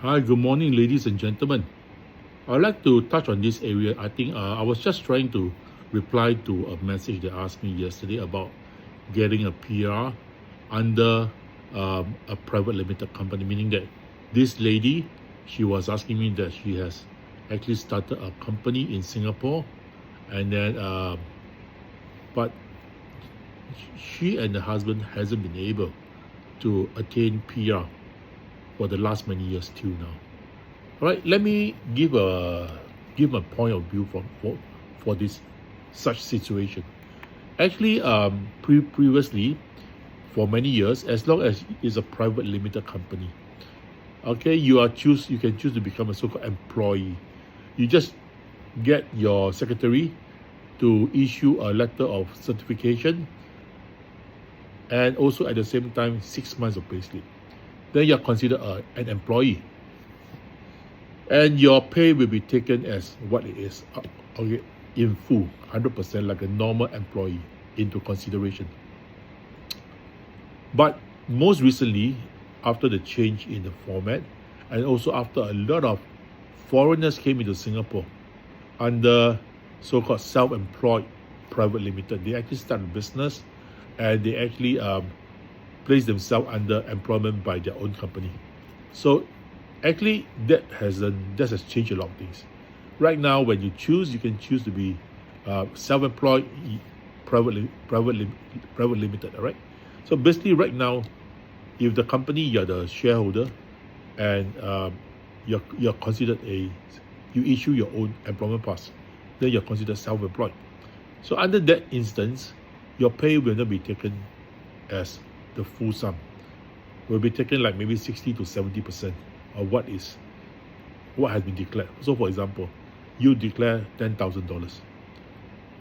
Hi, good morning, ladies and gentlemen. I'd like to touch on this area. I think I was just trying to reply to a message they asked me yesterday about getting a PR under a private limited company, meaning that this lady, she was asking me that she has actually started a company in Singapore, and then but she and the husband hasn't been able to attain PR for the last many years till now. All right, let me give a point of view for this such situation. Actually, previously, for many years, as long as it's a private limited company, okay, you can choose to become a so-called employee. You just get your secretary to issue a letter of certification, and also at the same time 6 months of payslip. Then you're considered an employee, and your pay will be taken as what it is, okay, in full, 100%, like a normal employee, into consideration. But most recently, after the change in the format, and also after a lot of foreigners came into Singapore under so-called self-employed private limited, they actually start a business, and they actually place themselves under employment by their own company. So actually that has changed a lot of things. Right now, when you can choose to be self-employed, private limited. All right. So basically, right now, if the company, you're the shareholder, and you're considered you issue your own employment pass, then you're considered self-employed. So under that instance, your pay will not be taken as the full sum. Will be taken like maybe 60 to 70% of what has been declared. So for example, you declare $10,000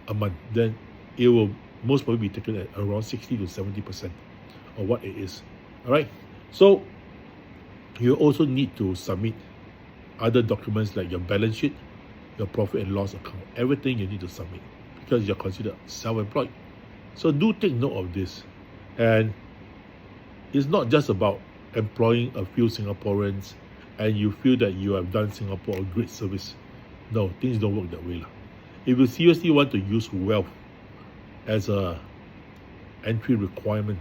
a month, then it will most probably be taken at around 60 to 70% of what it is. All right. So you also need to submit other documents like your balance sheet, your profit and loss account. Everything you need to submit because you're considered self-employed. So do take note of this. And it's not just about employing a few Singaporeans and you feel that you have done Singapore a great service. No, things don't work that way. If you seriously want to use wealth as a entry requirement,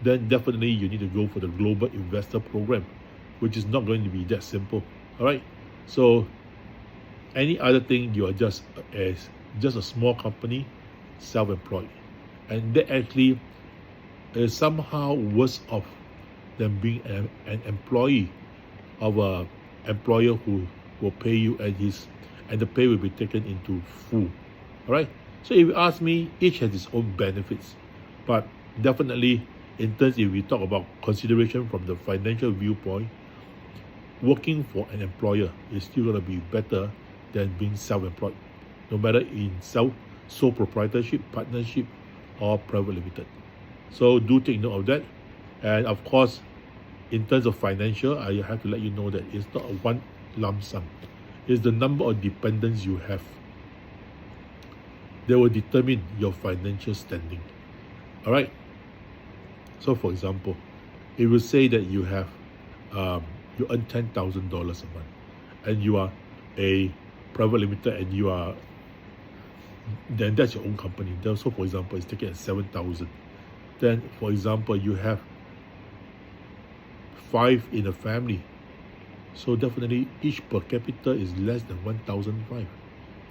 then definitely you need to go for the Global Investor Program, which is not going to be that simple. All right. So any other thing, you are just a small company, self-employed, and that actually is somehow worse off than being an employee of a employer who will pay you and the pay will be taken into full. All right. So if you ask me, each has its own benefits, but definitely in terms, if we talk about consideration from the financial viewpoint, working for an employer is still going to be better than being self-employed, no matter in sole proprietorship, partnership, or private limited. So do take note of that. And of course, in terms of financial, I have to let you know that it's not a one lump sum. It's the number of dependents you have that will determine your financial standing. All right. So for example, it will say that you have you earn $10,000 a month, and you are a private limited, and then that's your own company. So for example, it's taken at 7,000. Then for example, you have 5 in a family, so definitely each per capita is less than 1,005.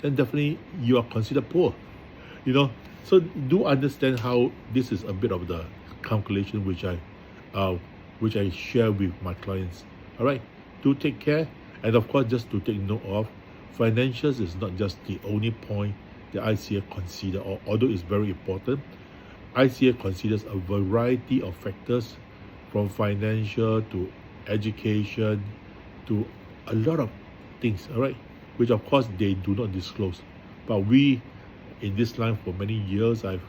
Then definitely you are considered poor. So do understand how this is a bit of the calculation which I share with my clients. All right, do take care, and of course, just to take note of, financials is not just the only point that ICA consider, although it's very important. ICA considers a variety of factors, from financial to education to a lot of things, all right, which of course they do not disclose. But we, in this line for many years, I've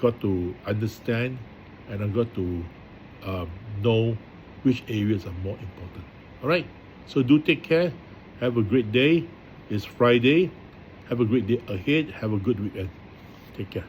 got to understand, and I've got to know which areas are more important. All right, so do take care. Have a great day. It's Friday. Have a great day ahead. Have a good weekend. Take care.